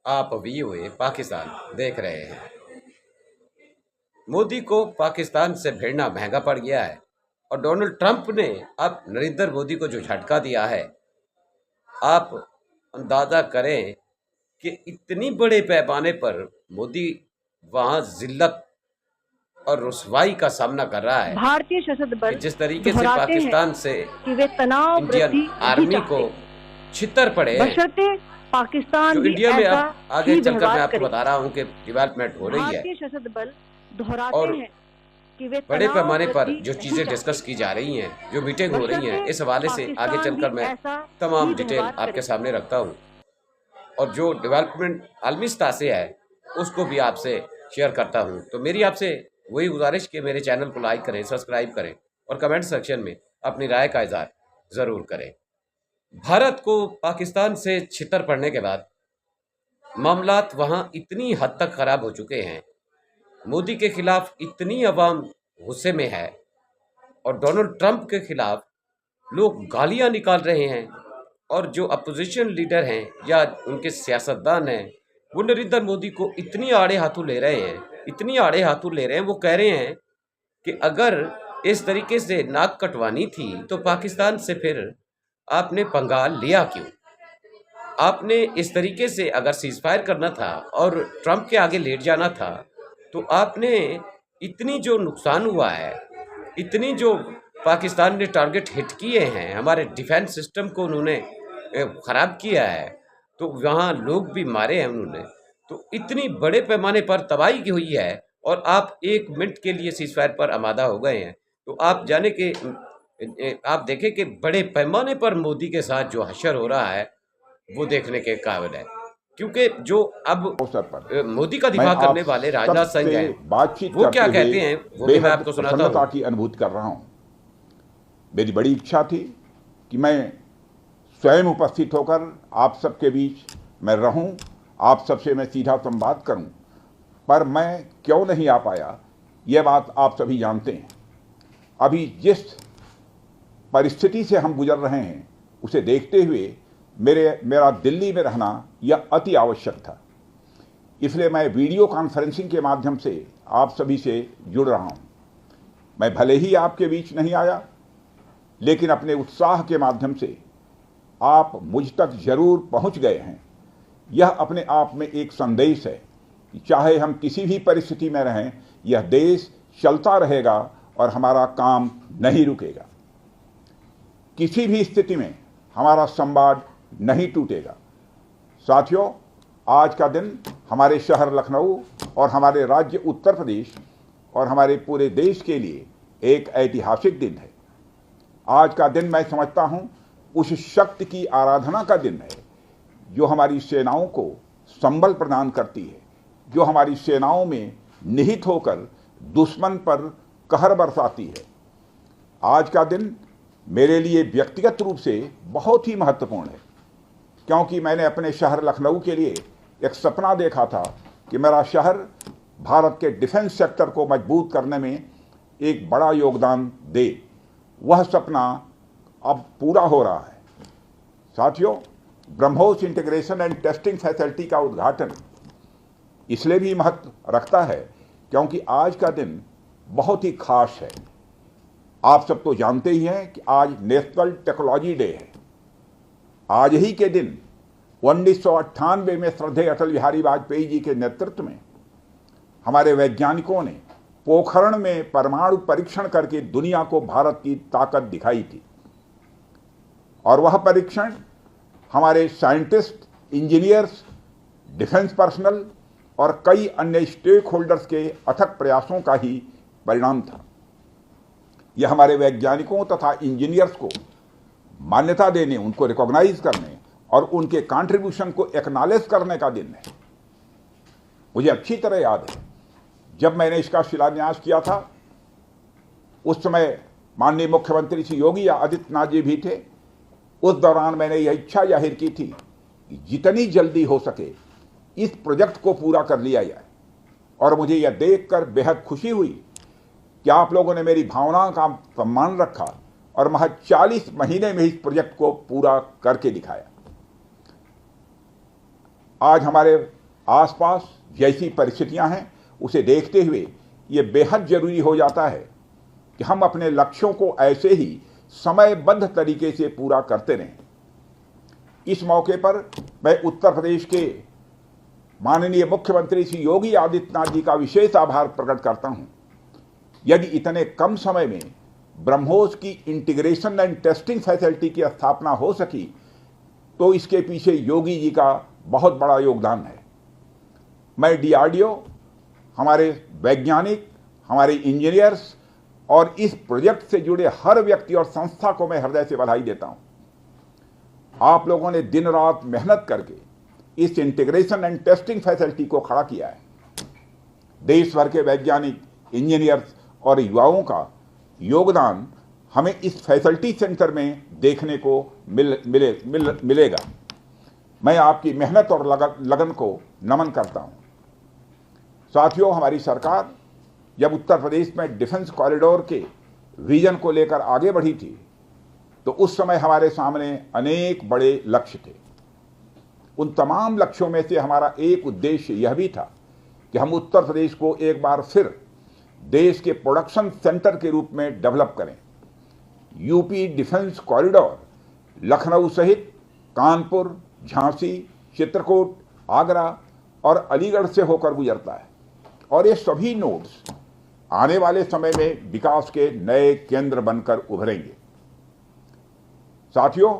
आप व्यूए पाकिस्तान देख रहे हैं। मोदी को पाकिस्तान से भिड़ना महंगा पड़ गया है और डोनाल्ड ट्रंप ने अब नरेंद्र मोदी को जो झटका दिया है, आप अंदाजा करें कि इतनी बड़े पैमाने पर मोदी वहां जिल्लत और रुसवाई का सामना कर रहा है भारतीय सशस्त्र कि बल जिस तरीके से दोहराते पाकिस्तान से हैं कि वे तनाव इंडियन वृद्धि आर्मी को छितर पड़े हैं, बशर्ते पाकिस्तान जो भी इंडिया में ऐसा अब आगे ही चलकर मैं व्यवहार आपको करे। बता रहा हूं कि डेवलपमेंट हो रही है भारतीय सशस्त्र बल दोहराते और हैं कि वे बड़े तनाव पैमाने पर वृद्धि जो नहीं चीज़ें चाहते। डिस्कस की जा रही हैं, जो मीटिंग हो रही हैं, बशर्ते इस हवाले से आगे पाकिस्तान चलकर भी मैं ऐसा तमाम ही डिटेल व्यवहार आपके करे। सामने रखता हूं और जो डेवलपमेंट आलमी सतह से है उसको भी आपसे शेयर करता हूं। तो मेरी आपसे वही गुजारिश कि मेरे चैनल को लाइक करें, सब्सक्राइब करें और कमेंट सेक्शन में अपनी राय का इज़हार ज़रूर करें। भारत को पाकिस्तान से छितर पड़ने के बाद मामलात वहाँ इतनी हद तक ख़राब हो चुके हैं, मोदी के खिलाफ इतनी अवाम गुस्से में है और डोनाल्ड ट्रंप के खिलाफ लोग गालियां निकाल रहे हैं और जो अपोजिशन लीडर हैं या उनके सियासतदान हैं, वो नरेंद्र मोदी को इतनी आड़े हाथों ले रहे हैं, इतनी आड़े हाथों ले रहे हैं, वो कह रहे हैं कि अगर इस तरीके से नाक कटवानी थी तो पाकिस्तान से फिर आपने पंगा लिया क्यों? आपने इस तरीके से अगर सीज फायर करना था और ट्रंप के आगे लेट जाना था, तो आपने इतनी जो नुकसान हुआ है, इतनी जो पाकिस्तान ने टारगेट हिट किए हैं, हमारे डिफेंस सिस्टम को उन्होंने ख़राब किया है, तो वहाँ लोग भी मारे हैं उन्होंने, तो इतनी बड़े पैमाने पर तबाही की हुई है और आप 1 मिनट के लिए सीज फायर पर आमादा हो गए हैं। तो आप जाने के आप देखें कि बड़े पैमाने पर मोदी के साथ जो हशर हो रहा है वो देखने के काबिल है, क्योंकि जो अब अवसर पर मोदी का मैं दिफा आप करने वाले राजनाथ सिंह सबसे हैं, बातचीत वो क्या करते कहते हुए हैं वो भी मैं बेहद आपको सुनाता प्रसन्नता हूँ। की अनुभूति कर रहा हूं। मेरी बड़ी इच्छा थी कि मैं स्वयं उपस्थित होकर आप सबके बीच मैं रहूं, आप सबसे मैं सीधा संवाद करूं, पर मैं क्यों नहीं आ पाया यह बात आप सभी जानते हैं। अभी जिस परिस्थिति से हम गुजर रहे हैं उसे देखते हुए मेरा दिल्ली में रहना यह अति आवश्यक था। इसलिए मैं वीडियो कॉन्फ्रेंसिंग के माध्यम से आप सभी से जुड़ रहा हूं। मैं भले ही आपके बीच नहीं आया, लेकिन अपने उत्साह के माध्यम से आप मुझ तक जरूर पहुंच गए हैं। यह अपने आप में एक संदेश है कि चाहे हम किसी भी परिस्थिति में रहें, यह देश चलता रहेगा और हमारा काम नहीं रुकेगा। किसी भी स्थिति में हमारा संवाद नहीं टूटेगा। साथियों, आज का दिन हमारे शहर लखनऊ और हमारे राज्य उत्तर प्रदेश और हमारे पूरे देश के लिए एक ऐतिहासिक दिन है। आज का दिन मैं समझता हूं उस शक्ति की आराधना का दिन है जो हमारी सेनाओं को संबल प्रदान करती है, जो हमारी सेनाओं में निहित होकर दुश्मन पर कहर बरसाती है। आज का दिन मेरे लिए व्यक्तिगत रूप से बहुत ही महत्वपूर्ण है, क्योंकि मैंने अपने शहर लखनऊ के लिए एक सपना देखा था कि मेरा शहर भारत के डिफेंस सेक्टर को मजबूत करने में एक बड़ा योगदान दे। वह सपना अब पूरा हो रहा है। साथियों, BrahMos integration and testing facility का उद्घाटन इसलिए भी महत्व रखता है क्योंकि आज का दिन बहुत ही खास है। आप सब तो जानते ही हैं कि आज नेशनल टेक्नोलॉजी डे है। आज ही के दिन 1998 में श्रद्धेय अटल बिहारी वाजपेयी जी के नेतृत्व में हमारे वैज्ञानिकों ने पोखरण में परमाणु परीक्षण करके दुनिया को भारत की ताकत दिखाई थी। और वह परीक्षण हमारे साइंटिस्ट, इंजीनियर्स, डिफेंस पर्सनल और कई अन्य स्टेक होल्डर्स के अथक प्रयासों का ही परिणाम था। यह हमारे वैज्ञानिकों तथा इंजीनियर्स को मान्यता देने, उनको रिकॉग्नाइज करने और उनके कंट्रीब्यूशन को एक्नॉलेज करने का दिन है। मुझे अच्छी तरह याद है जब मैंने इसका शिलान्यास किया था, उस समय माननीय मुख्यमंत्री श्री योगी आदित्यनाथ जी भी थे। उस दौरान मैंने यह इच्छा जाहिर की थी कि जितनी जल्दी हो सके इस प्रोजेक्ट को पूरा कर लिया जाए। और मुझे यह देखकर बेहद खुशी हुई कि आप लोगों ने मेरी भावना का सम्मान रखा और महज 40 महीने में इस प्रोजेक्ट को पूरा करके दिखाया। आज हमारे आसपास जैसी परिस्थितियां हैं उसे देखते हुए ये बेहद जरूरी हो जाता है कि हम अपने लक्ष्यों को ऐसे ही समयबद्ध तरीके से पूरा करते रहें। इस मौके पर मैं उत्तर प्रदेश के माननीय मुख्यमंत्री श्री योगी आदित्यनाथ जी का विशेष आभार प्रकट करता हूं। यदि इतने कम समय में ब्रह्मोस की इंटीग्रेशन एंड टेस्टिंग फैसिलिटी की स्थापना हो सकी तो इसके पीछे योगी जी का बहुत बड़ा योगदान है। मैं डीआरडीओ, हमारे वैज्ञानिक, हमारे इंजीनियर्स और इस प्रोजेक्ट से जुड़े हर व्यक्ति और संस्था को मैं हृदय से बधाई देता हूं। आप लोगों ने दिन रात मेहनत करके इस इंटीग्रेशन एंड टेस्टिंग फैसिलिटी को खड़ा किया है। देश भर के वैज्ञानिक, इंजीनियर्स और युवाओं का योगदान हमें इस फैसिलिटी सेंटर में देखने को मिलेगा। मैं आपकी मेहनत और लगन को नमन करता हूं। साथियों, हमारी सरकार जब उत्तर प्रदेश में डिफेंस कॉरिडोर के विजन को लेकर आगे बढ़ी थी तो उस समय हमारे सामने अनेक बड़े लक्ष्य थे। उन तमाम लक्ष्यों में से हमारा एक उद्देश्य यह भी था कि हम उत्तर प्रदेश को एक बार फिर देश के प्रोडक्शन सेंटर के रूप में डेवलप करें। यूपी डिफेंस कॉरिडोर लखनऊ सहित कानपुर, झांसी, चित्रकूट, आगरा और अलीगढ़ से होकर गुजरता है और ये सभी नोड्स आने वाले समय में विकास के नए केंद्र बनकर उभरेंगे। साथियों,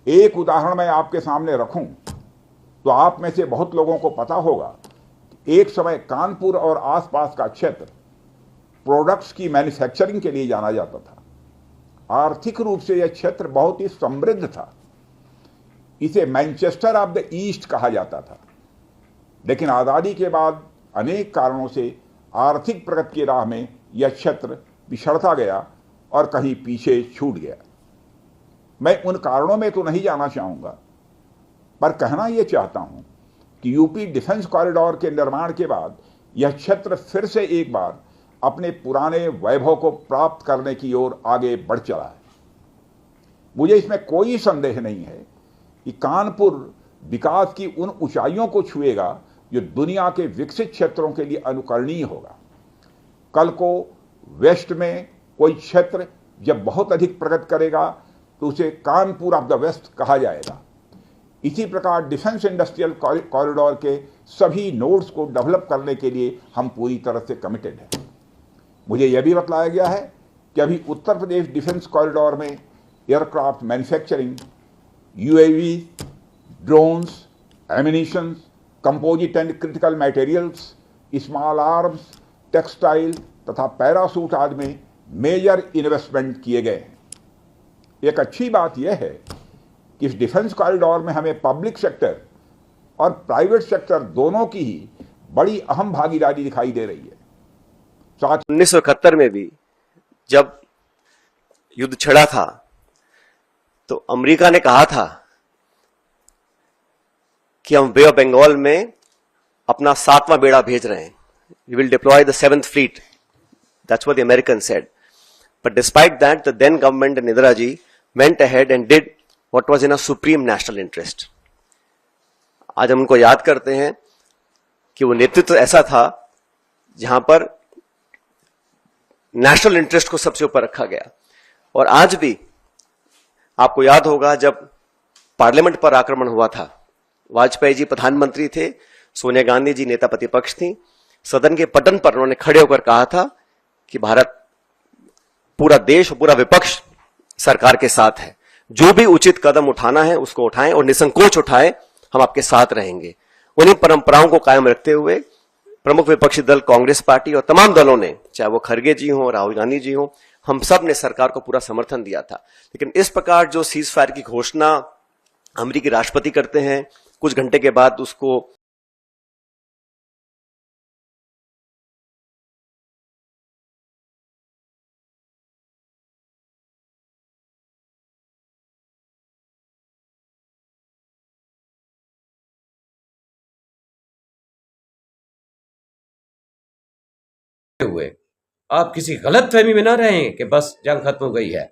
एक उदाहरण मैं आपके सामने रखूं तो आप में से बहुत लोगों को पता होगा कि एक समय कानपुर और आसपास का क्षेत्र प्रोडक्ट्स की मैन्युफैक्चरिंग के लिए जाना जाता था। आर्थिक रूप से यह क्षेत्र बहुत ही समृद्ध था। इसे मैनचेस्टर ऑफ द ईस्ट कहा जाता था। लेकिन आज़ादी के बाद अनेक कारणों से आर्थिक प्रगति की राह में यह क्षेत्र पिछड़ता गया और कहीं पीछे छूट गया। मैं उन कारणों में तो नहीं जाना चाहूंगा, पर कहना यह चाहता हूं कि यूपी डिफेंस कॉरिडोर के निर्माण के बाद यह क्षेत्र फिर से एक बार अपने पुराने वैभव को प्राप्त करने की ओर आगे बढ़ चला है। मुझे इसमें कोई संदेह नहीं है कि कानपुर विकास की उन ऊंचाइयों को छुएगा जो दुनिया के विकसित क्षेत्रों के लिए अनुकरणीय होगा। कल को वेस्ट में कोई क्षेत्र जब बहुत अधिक प्रगति करेगा तो उसे कानपुर ऑफ द वेस्ट कहा जाएगा। इसी प्रकार डिफेंस इंडस्ट्रियल कॉरिडोर के सभी नोड्स को डेवलप करने के लिए हम पूरी तरह से कमिटेड हैं। मुझे यह भी बतलाया गया है कि अभी उत्तर प्रदेश डिफेंस कॉरिडोर में aircraft manufacturing, UAV, drones, ammunitions, composite and critical materials, small arms, textile तथा पैरासूट आदि में मेजर इन्वेस्टमेंट किए गए हैं। एक अच्छी बात यह है कि इस डिफेंस कॉरिडोर में हमें पब्लिक सेक्टर और प्राइवेट सेक्टर दोनों की ही बड़ी अहम भागीदारी दिखाई दे रही है। 1971 में भी जब युद्ध छिड़ा था तो अमेरिका ने कहा था कि हम बे ऑफ बंगाल में अपना 7वां बेड़ा भेज रहे हैं। We will deploy the 7th fleet. That's what the Americans said. But despite that, the then government and Indira ji went ahead and did what was in a supreme national interest. आज हम उनको याद करते हैं कि वो नेतृत्व ऐसा था जहां पर नेशनल इंटरेस्ट को सबसे ऊपर रखा गया। और आज भी आपको याद होगा जब पार्लियामेंट पर आक्रमण हुआ था, वाजपेयी जी प्रधानमंत्री थे, सोनिया गांधी जी नेता प्रतिपक्ष थी। सदन के पटन पर उन्होंने खड़े होकर कहा था कि भारत, पूरा देश, पूरा विपक्ष सरकार के साथ है, जो भी उचित कदम उठाना है उसको उठाएं और निसंकोच उठाएं, हम आपके साथ रहेंगे। उन्हीं परंपराओं को कायम रखते हुए प्रमुख विपक्षी दल कांग्रेस पार्टी और तमाम दलों ने, चाहे वो खरगे जी हो, राहुल गांधी जी हो, हम सब ने सरकार को पूरा समर्थन दिया था। लेकिन इस प्रकार जो सीज फायर की घोषणा अमेरिकी राष्ट्रपति करते हैं, कुछ घंटे के बाद उसको हुए, आप किसी गलत फहमी में ना रहें कि बस जंग खत्म हो गई है,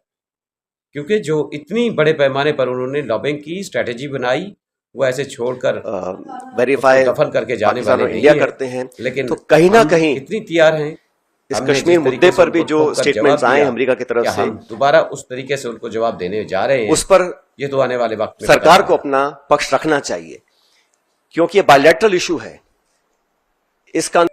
क्योंकि जो इतनी बड़े पैमाने पर उन्होंने लॉबिंग की, स्ट्रेटेजी बनाई वो ऐसे छोड़कर वेरीफाई उसको दफन करके जाने पाकिस्तान वाले और नहीं इंडिया है। करते हैं, लेकिन तो कहीं ना हम कहीं इतनी तैयार हैं इस हमने कश्मीर जिस मुद्दे तरीके से पर भी उनको जो ठोक कर स्टेटमेंट्स जवाब आए दिया अमेरिका की तरफ कि से, हम दोबारा उस तरीके से उनको जवाब देने जा रहे हैं, उस पर ये तो आने वाले वक्त में सरकार पता को अपना पक्ष रखना चाहिए, क्योंकि ये बायलैटरल इशू है। इसका